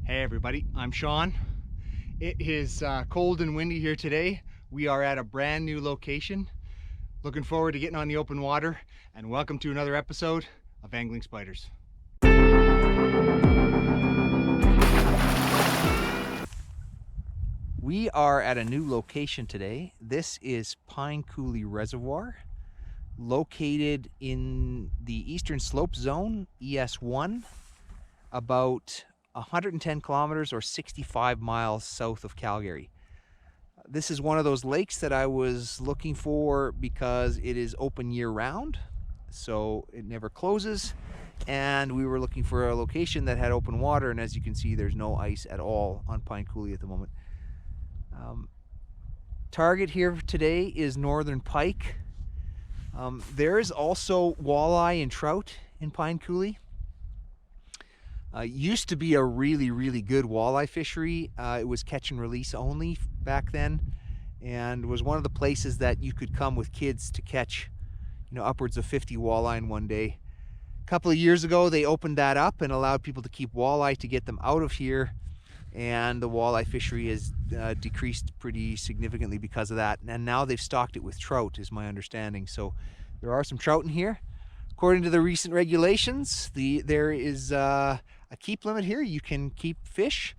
Hey everybody, I'm Sean. It is cold and windy here today. We are at a brand new location. Looking forward to getting on the open water, and welcome to another episode of Angling Spiders. We are at a new location today. This is Pine Coulee Reservoir, located in the Eastern Slope Zone, ES1, about 110 kilometers or 65 miles south of Calgary. This is one of those lakes that I was looking for because it is open year-round, so it never closes, and we were looking for a location that had open water, and as you can see, there's no ice at all on Pine Coulee at the moment. Target here today is northern pike. There is also walleye and trout in Pine Coulee. Used to be a really good walleye fishery. It was catch and release only back then, and was one of the places that you could come with kids to catch, upwards of 50 walleye in one day. A couple of years ago, they opened that up and allowed people to keep walleye to get them out of here, and the walleye fishery has decreased pretty significantly because of that. And now they've stocked it with trout, is my understanding. So there are some trout in here. According to the recent regulations, there is a keep limit here. You can keep fish,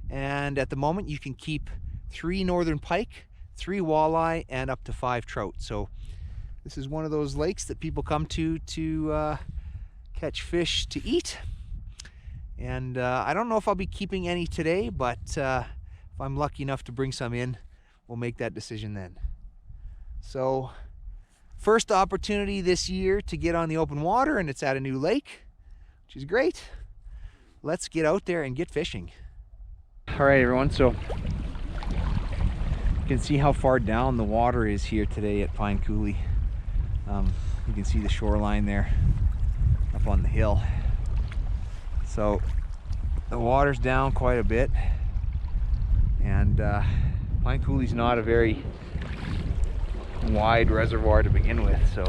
and at the moment you can keep 3 northern pike, 3 walleye, and up to 5 trout. So this is one of those lakes that people come to catch fish to eat. And I don't know if I'll be keeping any today, but if I'm lucky enough to bring some in, we'll make that decision then. So first opportunity this year to get on the open water, and it's at a new lake, which is great. Let's get out there and get fishing. All right, everyone, so you can see how far down the water is here today at Pine Coulee. You can see the shoreline there up on the hill. So the water's down quite a bit, and Pine Coulee's not a very wide reservoir to begin with, so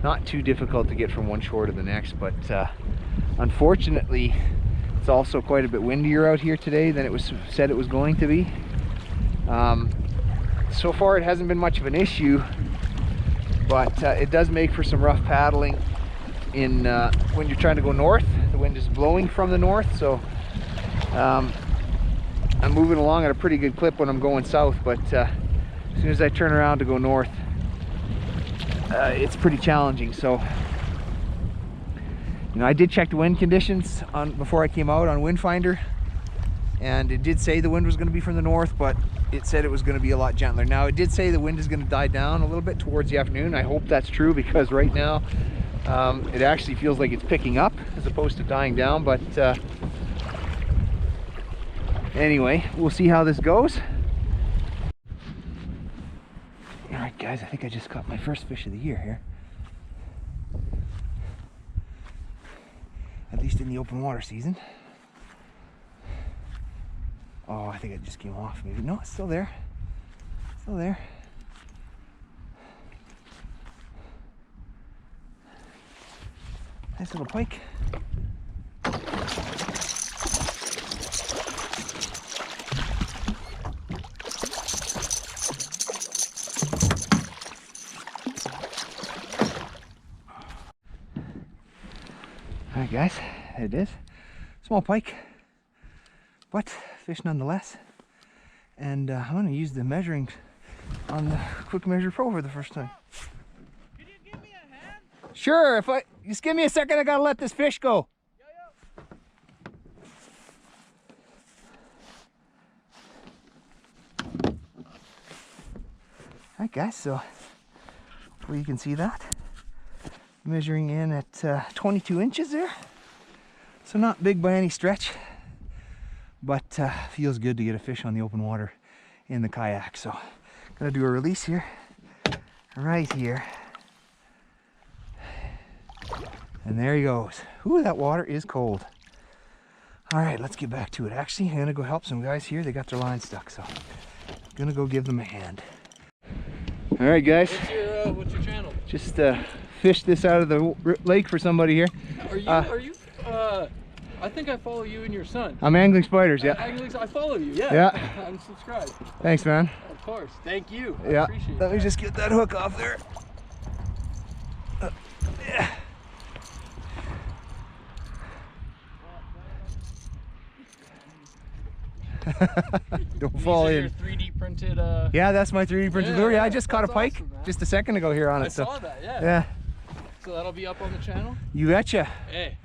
not too difficult to get from one shore to the next, but unfortunately it's also quite a bit windier out here today than it was said it was going to be. So far it hasn't been much of an issue, but it does make for some rough paddling in when you're trying to go north. The wind is blowing from the north, so I'm moving along at a pretty good clip when I'm going south, but as soon as I turn around to go north, it's pretty challenging. So I did check the wind conditions before I came out on Wind Finder, and it did say the wind was going to be from the north, but it said it was going to be a lot gentler. Now it did say the wind is going to die down a little bit towards the afternoon. I hope that's true, because right now it actually feels like it's picking up as opposed to dying down, but anyway, we'll see how this goes. All right, guys, I think I just caught my first fish of the year here. At least in the open water season. Oh, I think it just came off maybe. No, it's still there. Still there. Nice little pike. All right, guys, there it is. Small pike, but fish nonetheless. And I'm going to use the measuring on the Quick Measure Pro for the first time. Could you give me a hand? Sure, if I just give me a second, I gotta let this fish go. Alright guys, so hopefully you can see that. Measuring in at 22 inches there. So not big by any stretch, but feels good to get a fish on the open water in the kayak. So gonna do a release here, right here. And there he goes. Ooh, that water is cold. All right, let's get back to it. Actually, I'm gonna go help some guys here. They got their line stuck, so I'm gonna go give them a hand. All right, guys. What's your channel? Just fished this out of the lake for somebody here. Are you I think I follow you and your son. I'm Angling Spiders, yeah. I follow you, yeah. Yeah. I'm subscribed. Thanks, man. Of course. Thank you. I Yeah. appreciate Let me that. just get that hook off there. Yeah. Don't fall These are in. your 3D printed. Yeah, that's my 3D printed lure. Yeah, I just caught a that's pike awesome, man. just a second ago here on it. I So saw that. Yeah. yeah, So that'll be up on the channel. you betcha. Hey.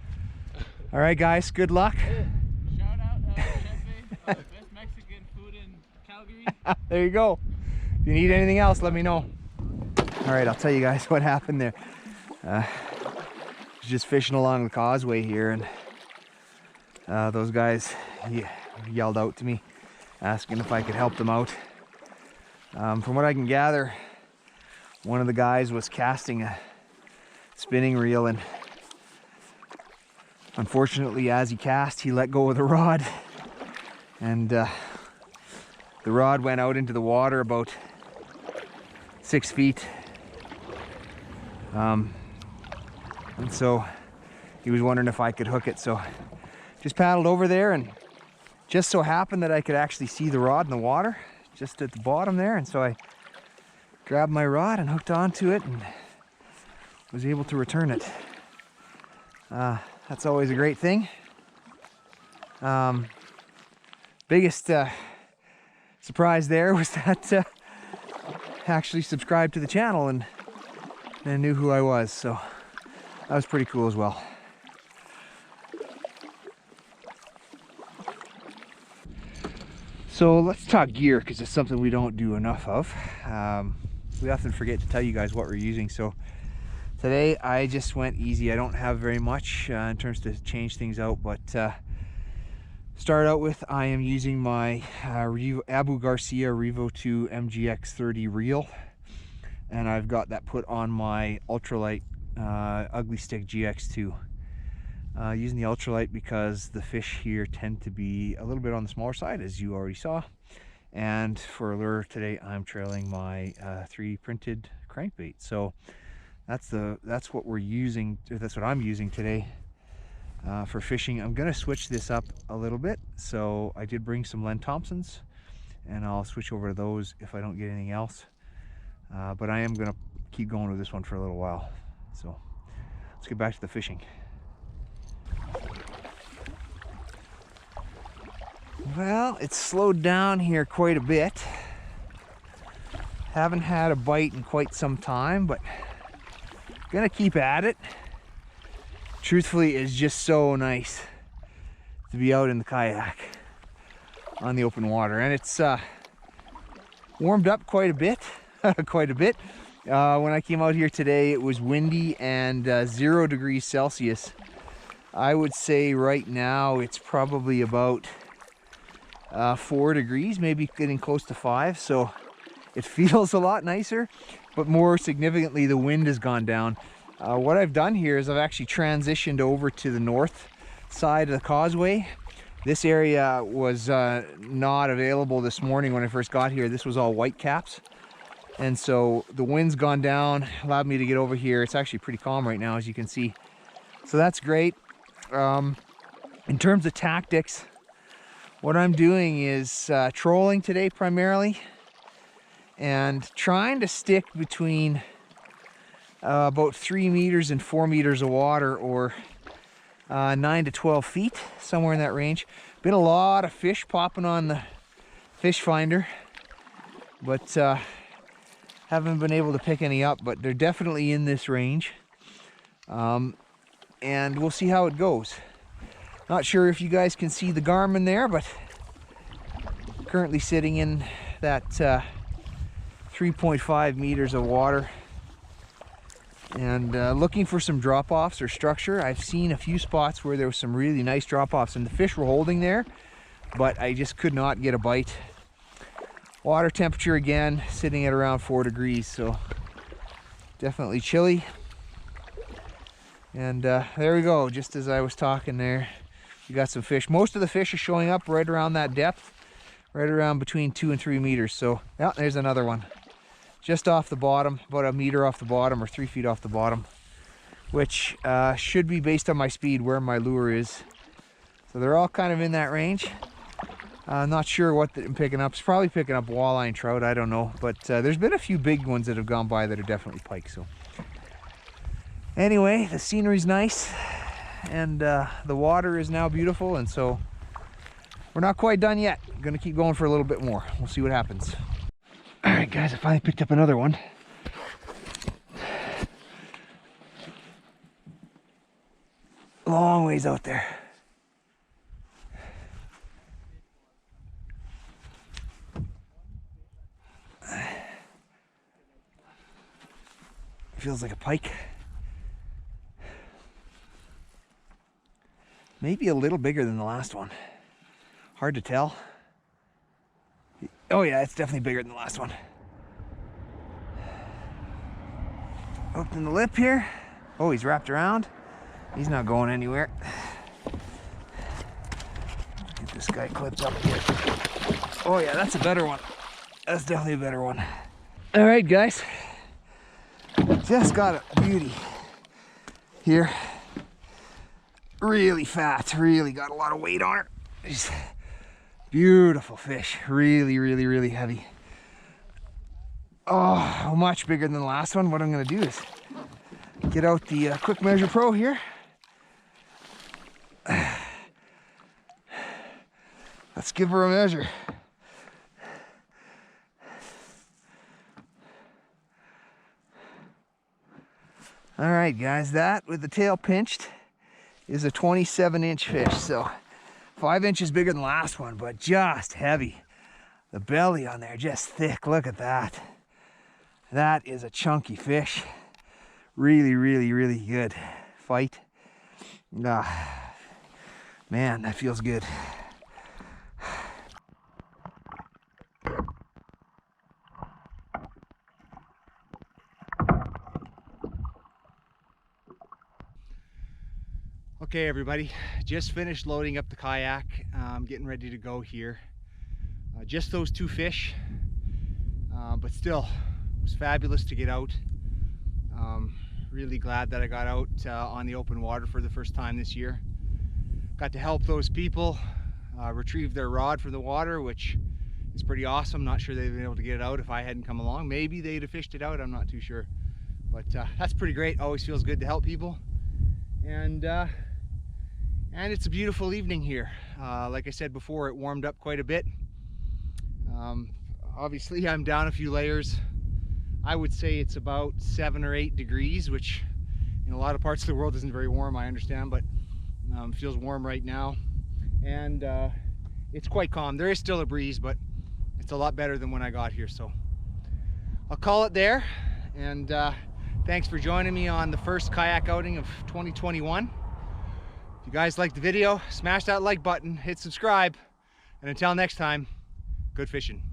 All right, guys. Good luck. Shout out Chefe, best Mexican food in Calgary. There you go. If you need anything else, let me know. All right, I'll tell you guys what happened there. Just fishing along the causeway here, and those guys yelled out to me, asking if I could help them out. From what I can gather, one of the guys was casting a spinning reel, and unfortunately, as he cast, he let go of the rod, and the rod went out into the water about 6 feet. And so he was wondering if I could hook it, so just paddled over there, and just so happened that I could actually see the rod in the water just at the bottom there, and so I grabbed my rod and hooked onto it and was able to return it. That's always a great thing. Biggest surprise there was that actually subscribed to the channel and knew who I was, so that was pretty cool as well. So let's talk gear, because it's something we don't do enough of. We often forget to tell you guys what we're using. So today I just went easy. I don't have very much in terms to change things out, but start out with, I am using my Abu Garcia Revo 2 MGX 30 reel, and I've got that put on my ultralight Ugly Stick GX2. Using the ultralight because the fish here tend to be a little bit on the smaller side, as you already saw. And for a lure today, I'm trailing my 3D printed crankbait. So that's what we're using. That's what I'm using today for fishing. I'm gonna switch this up a little bit. So I did bring some Len Thompsons, and I'll switch over to those if I don't get anything else. But I am gonna keep going with this one for a little while. So let's get back to the fishing. Well, it's slowed down here quite a bit. Haven't had a bite in quite some time, but gonna keep at it. Truthfully, it's just so nice to be out in the kayak on the open water, and it's warmed up quite a bit. When I came out here today, it was windy and 0 degrees Celsius. I would say right now it's probably about 4 degrees, maybe getting close to 5, so it feels a lot nicer, but more significantly, the wind has gone down. What I've done here is I've actually transitioned over to the north side of the causeway. This area was not available this morning when I first got here. This was all white caps, and so the wind's gone down, allowed me to get over here. It's actually pretty calm right now, as you can see, so that's great. In terms of tactics, what I'm doing is trolling today primarily, and trying to stick between about 3 meters and 4 meters of water, or 9 to 12 feet, somewhere in that range. Been a lot of fish popping on the fish finder, but haven't been able to pick any up, but they're definitely in this range. And we'll see how it goes. Not sure if you guys can see the Garmin there, but currently sitting in that 3.5 meters of water, and looking for some drop-offs or structure. I've seen a few spots where there was some really nice drop-offs and the fish were holding there, but I just could not get a bite. Water temperature again sitting at around 4 degrees, so definitely chilly. And there we go, just as I was talking there, you got some fish. Most of the fish are showing up right around that depth, right around between 2 and 3 meters. So yeah, there's another one just off the bottom, about 1 meter off the bottom, or 3 feet off the bottom, which should be, based on my speed, where my lure is. So they're all kind of in that range. Not sure what I'm picking up. It's probably picking up walleye and trout, I don't know. But there's been a few big ones that have gone by that are definitely pike. So anyway, the scenery's nice and the water is now beautiful, and so we're not quite done yet. I'm gonna keep going for a little bit more. We'll see what happens. All right, guys, I finally picked up another one. Long ways out there. Feels like a pike. Maybe a little bigger than the last one. Hard to tell. Oh yeah, it's definitely bigger than the last one. Open the lip here. Oh, he's wrapped around. He's not going anywhere. Get this guy clipped up here. Oh yeah, that's a better one. That's definitely a better one. All right, guys. Just got a beauty here. Really fat, really got a lot of weight on her. She's beautiful fish, really, really, really heavy. Oh, much bigger than the last one. What I'm gonna do is get out the Quick Measure Pro here. Let's give her a measure. All right, guys, that with the tail pinched is a 27-inch fish. So 5 inches bigger than the last one, but just heavy. The belly on there just thick. Look at that. That is a chunky fish. Really, really, really good fight. Man, that feels good. Okay, everybody, just finished loading up the kayak. I'm getting ready to go here. Just those two fish, but still, it was fabulous to get out. Really glad that I got out on the open water for the first time this year. Got to help those people retrieve their rod from the water, which is pretty awesome. Not sure they'd been able to get it out if I hadn't come along. Maybe they'd have fished it out, I'm not too sure. But that's pretty great. Always feels good to help people. And it's a beautiful evening here. Like I said before, it warmed up quite a bit. Obviously, I'm down a few layers. I would say it's about 7 or 8 degrees, which in a lot of parts of the world isn't very warm, I understand, but it feels warm right now. And it's quite calm. There is still a breeze, but it's a lot better than when I got here. So I'll call it there. And thanks for joining me on the first kayak outing of 2021. If you guys liked the video, smash that like button, hit subscribe, and until next time, good fishing.